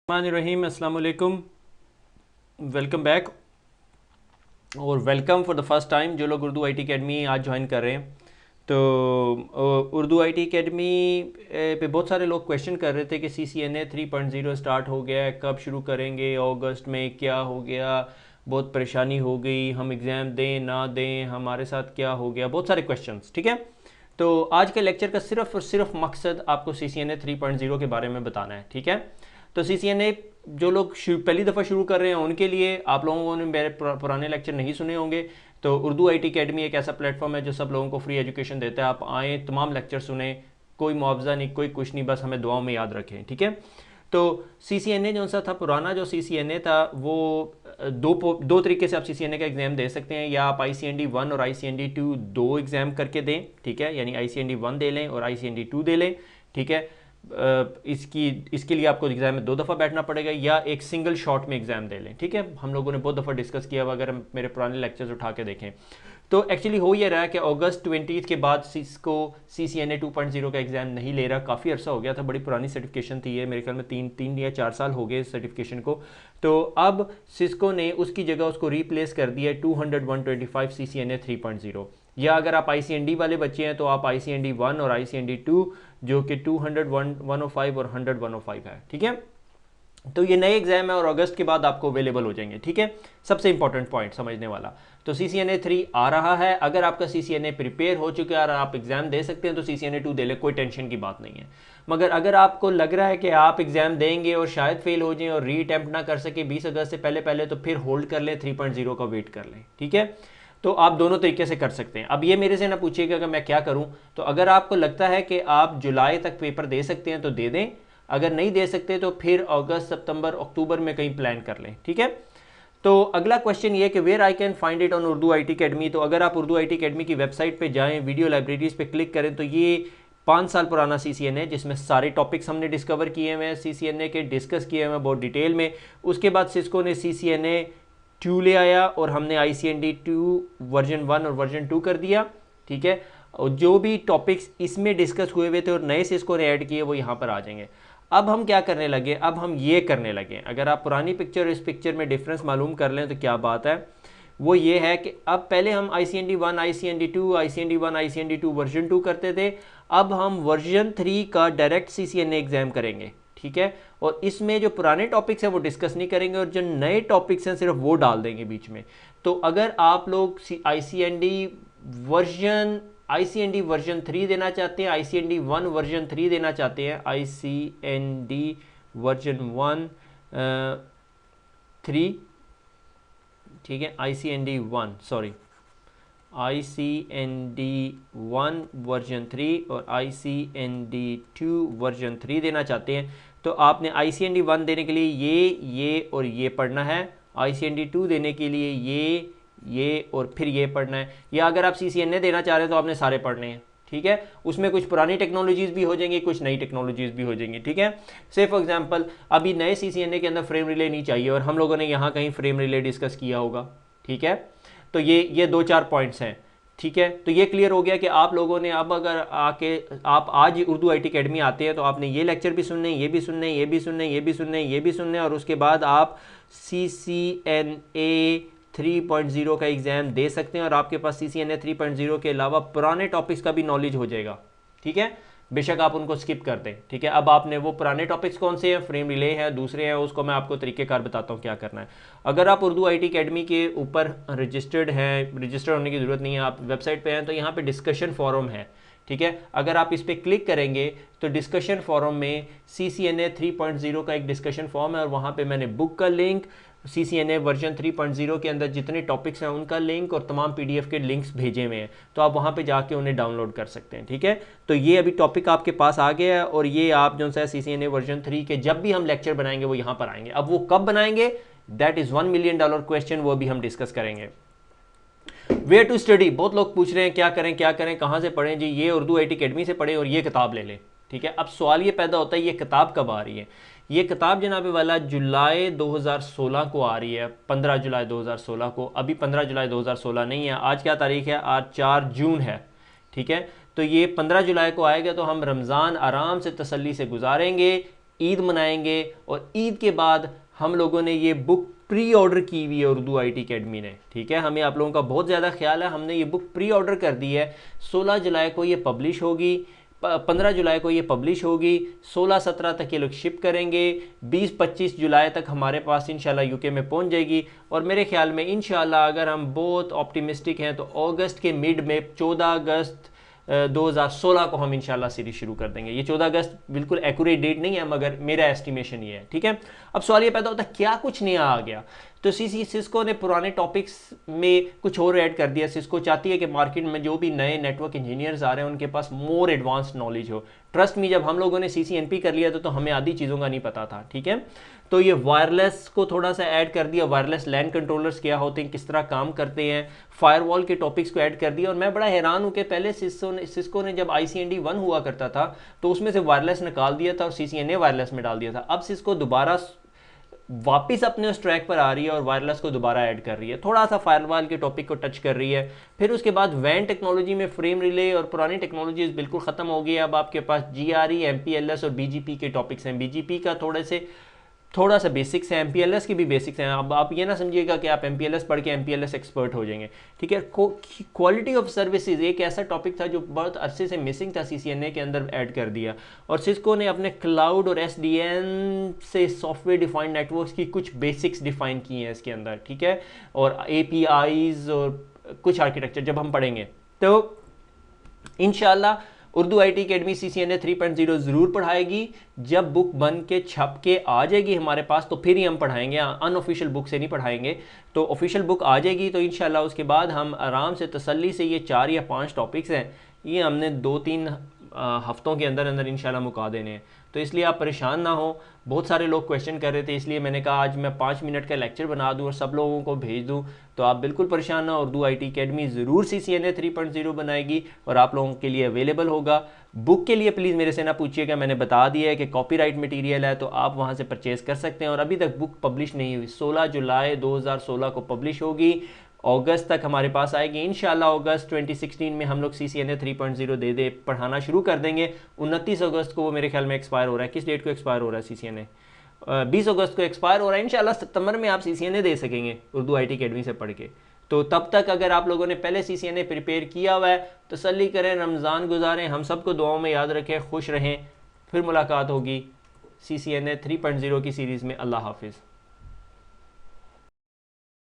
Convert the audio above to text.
रहीम अस्सलाम वालेकुम, welcome back और welcome for the first time जो लोग उर्दू आईटी अकेडमी आज ज्वाइन कर रहे हैं। तो उर्दू आईटी अकेडमी पे बहुत सारे लोग क्वेश्चन कर रहे थे कि CCNA 3.0 स्टार्ट हो गया है, कब शुरू करेंगे, अगस्त में क्या हो गया, बहुत परेशानी हो गई, हम एग्ज़ाम दें ना दें, हमारे साथ क्या हो गया, बहुत सारे क्वेश्चंस। ठीक है, तो आज के लेक्चर का सिर्फ और सिर्फ मकसद आपको CCNA 3.0 के बारे में बताना है। ठीक है, तो CCNA जो लोग पहली दफ़ा शुरू कर रहे हैं उनके लिए, आप लोगों ने मेरे पुराने लेक्चर नहीं सुने होंगे, तो उर्दू आईटी अकेडमी एक ऐसा प्लेटफॉर्म है जो सब लोगों को फ्री एजुकेशन देता है। आप आएँ, तमाम लेक्चर सुने, कोई मुआवजा नहीं, कोई कुछ नहीं, बस हमें दुआओं में याद रखें। ठीक है, तो CCNA जो सा था, पुराना जो CCNA था वो दो तरीके से आप CCNA का एग्ज़ाम दे सकते हैं। या आप ICND 1 और ICND 2 दो एग्ज़ाम करके दें। ठीक है, यानी ICND 1 दे लें और ICND 2 दे लें। ठीक है, इसके लिए आपको एग्ज़ाम में 2 दफ़ा बैठना पड़ेगा या एक सिंगल शॉट में एग्ज़ाम दे लें। ठीक है, हम लोगों ने बहुत दफ़ा डिस्कस किया हुआ, अगर हम मेरे पुराने लेक्चर्स उठा के देखें तो एक्चुअली हो ये रहा है कि अगस्त 20 के बाद सिस्को CCNA 2.0 का एग्ज़ाम नहीं ले रहा। काफ़ी अर्सा हो गया था, बड़ी पुरानी सर्टिफिकेशन थी ये, मेरे ख्याल में तीन या 4 साल हो गए इस सर्टिफिकेशन को। तो अब सिस्को ने उसकी जगह उसको रिप्लेस कर दिया 200-125 CCNA 3.0। या अगर आप ICND वाले बच्चे हैं तो आप ICND 1 और ICND 2 जो कि 200-105 और 100-105 है। ठीक है, तो ये नए एग्जाम है और अगस्त के बाद आपको अवेलेबल हो जाएंगे। ठीक है, सबसे इंपॉर्टेंट पॉइंट समझने वाला, तो CCNA 3 आ रहा है। अगर आपका CCNA प्रिपेयर हो चुका है और आप एग्जाम दे सकते हैं तो CCNA 2 दे ले, कोई टेंशन की बात नहीं है। मगर अगर आपको लग रहा है कि आप एग्जाम देंगे और शायद फेल हो जाएं और री अटैम्प्ट ना कर सके 20 अगस्त से पहले, तो फिर होल्ड कर लें, 3.0 का वेट कर लें। ठीक है, तो आप दोनों तरीके से कर सकते हैं। अब ये मेरे से ना पूछिएगा कि मैं क्या करूं, तो अगर आपको लगता है कि आप जुलाई तक पेपर दे सकते हैं तो दे दें, अगर नहीं दे सकते तो फिर अगस्त सितंबर अक्टूबर में कहीं प्लान कर लें। ठीक है, तो अगला क्वेश्चन ये कि where I can find it on Urdu IT Academy. तो अगर आप उर्दू आईटी अकेडमी की वेबसाइट पे जाएं, वीडियो लाइब्रेरीज पे क्लिक करें, तो ये 5 साल पुराना CCNA जिसमें सारे टॉपिक्स हमने डिस्कवर किए हुए हैं, CCNA के डिस्कस किए हुए हैं बहुत डिटेल में। उसके बाद सिस्को ने CCNA 2 ले आया और हमने ICND 2 वर्जन 1 और वर्जन 2 कर दिया। ठीक है, और जो भी टॉपिक्स इसमें डिस्कस हुए हुए थे और नए सिस्को ने ऐड किए वो यहाँ पर आ जाएंगे। अब हम क्या करने लगे, अब हम ये करने लगे, अगर आप पुरानी पिक्चर और इस पिक्चर में डिफरेंस मालूम कर लें तो क्या बात है, वो ये है कि अब पहले हम ICND 1, ICND 2, ICND 1, ICND 2 version 2 करते थे। अब हम वर्जन 3 का डायरेक्ट CCNA एग्जाम करेंगे। ठीक है, और इसमें जो पुराने टॉपिक्स हैं वो डिस्कस नहीं करेंगे और जो नए टॉपिक्स हैं सिर्फ वो डाल देंगे बीच में। तो अगर आप लोग ICND वर्जन 3 देना चाहते हैं, ICND 1 वर्जन 3 देना चाहते हैं, ICND वर्जन 1 3, ठीक है, ICND 1 वर्जन 3 और ICND 2 वर्जन 3 देना चाहते हैं, तो आपने ICND 1 देने के लिए ये और ये पढ़ना है, ICND 2 देने के लिए ये और फिर ये पढ़ना है। या अगर आप CCNA देना चाह रहे हैं तो आपने सारे पढ़ने हैं। ठीक है, उसमें कुछ पुरानी टेक्नोलॉजीज़ भी हो जाएंगी, कुछ नई टेक्नोलॉजीज़ भी हो जाएंगी। ठीक है, से फॉर एग्जांपल अभी नए CCNA के अंदर फ्रेम रिले नहीं चाहिए और हम लोगों ने यहाँ कहीं फ्रेम रिले डिस्कस किया होगा। ठीक है, तो ये 2-4 पॉइंट्स हैं। ठीक है, तो ये क्लियर हो गया कि आप लोगों ने अब अगर आप आज उर्दू आईटी अकेडमी आते हैं तो आपने ये लेक्चर भी सुनने, ये भी सुनने, ये भी सुनने, ये भी सुनने, ये भी सुनने, और उसके बाद आप CCNA 3.0 का एग्ज़ाम दे सकते हैं और आपके पास CCNA 3.0 के अलावा पुराने टॉपिक्स का भी नॉलेज हो जाएगा। ठीक है, बेशक आप उनको स्किप कर दें। ठीक है, अब आपने वो पुराने टॉपिक्स कौन से हैं, फ्रेम रिले हैं, दूसरे हैं, उसको मैं आपको तरीक़ेकार बताता हूँ क्या करना है। अगर आप उर्दू आईटी अकेडमी के ऊपर रजिस्टर्ड हैं, रजिस्टर्ड होने की ज़रूरत नहीं है, आप वेबसाइट पे हैं, तो यहाँ पे डिस्कशन फोरम है। ठीक है, अगर आप इस पर क्लिक करेंगे तो डिस्कशन फोरम में CCNA 3.0 का एक डिस्कशन फॉर्म है और वहाँ पे मैंने बुक का लिंक, CCNA वर्जन 3.0 के अंदर जितने टॉपिक्स हैं उनका लिंक और तमाम PDF के लिंक्स भेजे हुए हैं, तो आप वहाँ पे जाके उन्हें डाउनलोड कर सकते हैं। ठीक है, तो ये अभी टॉपिक आपके पास आ गया है और ये आप जो सा CCNA वर्जन 3 के जब भी हम लेक्चर बनाएंगे वो यहाँ पर आएंगे। अब वो कब बनाएंगे, दैट इज़ $1 मिलियन क्वेश्चन, वो भी हम डिस्कस करेंगे। वेयर टू स्टडी, बहुत लोग पूछ रहे हैं क्या करें, कहाँ से पढ़ें जी। ये उर्दू आईटी अकेडमी से पढ़ें और ये किताब ले लें। ठीक है, अब सवाल ये पैदा होता है ये किताब कब आ रही है। ये किताब जनाब वाला जुलाई 2016 को आ रही है, 15 जुलाई 2016 को। अभी 15 जुलाई 2016 नहीं है, आज क्या तारीख है, आज 4 जून है। ठीक है, तो ये 15 जुलाई को आएगा तो हम रमज़ान आराम से तसल्ली से गुजारेंगे। ईद मनाएंगे और ईद के बाद हम लोगों ने ये बुक प्री ऑर्डर की हुई है उर्दू आईटी अकेडमी ने, ठीक है। हमें आप लोगों का बहुत ज़्यादा ख्याल है, हमने ये बुक प्री ऑर्डर कर दी है। 16 जुलाई को ये पब्लिश होगी, 15 जुलाई को ये पब्लिश होगी, 16-17 तक ये लोग शिप करेंगे, 20-25 जुलाई तक हमारे पास इंशाल्लाह यूके में पहुंच जाएगी। और मेरे ख्याल में इंशाल्लाह अगर हम बहुत ऑप्टिमिस्टिक हैं तो अगस्त के मिड में 14 अगस्त 2016 को हम इंशाल्लाह सीरीज शुरू कर देंगे। ये 14 अगस्त बिल्कुल एक्यूरेट डेट नहीं है, मगर मेरा एस्टिमेशन ये है, ठीक है। अब सवाल ये पैदा होता है क्या कुछ नया आ गया। तो सिस्को ने पुराने टॉपिक्स में कुछ और ऐड कर दिया। सिस्को चाहती है कि मार्केट में जो भी नए नेटवर्क इंजीनियर्स आ रहे हैं उनके पास मोर एडवांस नॉलेज हो। ट्रस्ट मी, जब हम लोगों ने CCNP कर लिया था तो हमें आधी चीज़ों का नहीं पता था, ठीक है। तो ये वायरलेस को थोड़ा सा ऐड कर दिया, वायरलेस लैन कंट्रोलर्स क्या होते हैं, किस तरह काम करते हैं, फायरवॉल के टॉपिक्स को ऐड कर दिया। और मैं बड़ा हैरान हूँ कि पहले सिस्को ने जब ICND 1 हुआ करता था तो उसमें से वायरलेस निकाल दिया था और CCNA वायरलेस में डाल दिया था। अब सिस्को दोबारा वापस अपने उस ट्रैक पर आ रही है और वायरलेस को दोबारा ऐड कर रही है, थोड़ा सा फायरवॉल के टॉपिक को टच कर रही है। फिर उसके बाद वैन टेक्नोलॉजी में फ्रेम रिले और पुरानी टेक्नोलॉजीज बिल्कुल ख़त्म हो गई है। अब आपके पास GRE, MPLS और BGP के टॉपिक्स हैं। BGP का थोड़ा सा बेसिक्स है, MPLS की भी बेसिक्स हैं। अब आप ये ना समझिएगा कि आप MPLS पढ़ के MPLS एक्सपर्ट हो जाएंगे, ठीक है। क्वालिटी ऑफ सर्विसेज एक ऐसा टॉपिक था जो बहुत अरसे से मिसिंग था, CCNA के अंदर ऐड कर दिया। और सिस्को ने अपने क्लाउड और SDN से सॉफ्टवेयर डिफाइंड नेटवर्क्स की कुछ बेसिक्स डिफाइन की हैं इसके अंदर, ठीक है। और APIs और कुछ आर्किटेक्चर जब हम पढ़ेंगे तो इंशाल्लाह उर्दू आईटी अकेडमी CCNA 3.0 ज़रूर पढ़ाएगी। जब बुक बन के छप के आ जाएगी हमारे पास तो फिर ही हम पढ़ाएंगे, अनऑफिशियल बुक से नहीं पढ़ाएंगे। तो ऑफिशियल बुक आ जाएगी तो इंशाल्लाह उसके बाद हम आराम से तसल्ली से ये 4 या 5 टॉपिक्स हैं, ये हमने 2-3 हफ्तों के अंदर अंदर इंशाल्लाह मुका देने हैं। तो इसलिए आप परेशान ना हो। बहुत सारे लोग क्वेश्चन कर रहे थे, इसलिए मैंने कहा आज मैं 5 मिनट का लेक्चर बना दूं और सब लोगों को भेज दूं। तो आप बिल्कुल परेशान ना, उर्दू आईटी अकेडमी ज़रूर CCNA 3.0 बनाएगी और आप लोगों के लिए अवेलेबल होगा। बुक के लिए प्लीज़ मेरे से ना पूछिएगा, मैंने बता दिया है कि कॉपीराइट मटेरियल है तो आप वहाँ से परचेज़ कर सकते हैं। और अभी तक बुक पब्लिश नहीं हुई, 16 जुलाई 2016 को पब्लिश होगी, अगस्त तक हमारे पास आएगी इंशाल्लाह। अगस्त 2016 में हम लोग CCNA 3.0 दे पढ़ाना शुरू कर देंगे। 29 अगस्त को वो मेरे ख्याल में एक्सपायर हो रहा है। किस डेट को एक्सपायर हो रहा है CCNA? 20 अगस्त को एक्सपायर हो रहा है। इंशाल्लाह सितंबर में आप CCNA दे सकेंगे उर्दू आईटी अकेडमी से पढ़ के। तो तब तक अगर आप लोगों ने पहले CCNA प्रिपेयर किया हुआ है तो तसल्ली करें, रमज़ान गुजारें, हम सबको दुआओं में याद रखें, खुश रहें। फिर मुलाकात होगी CCNA 3.0 की सीरीज़ में। अल्लाह हाफिज़।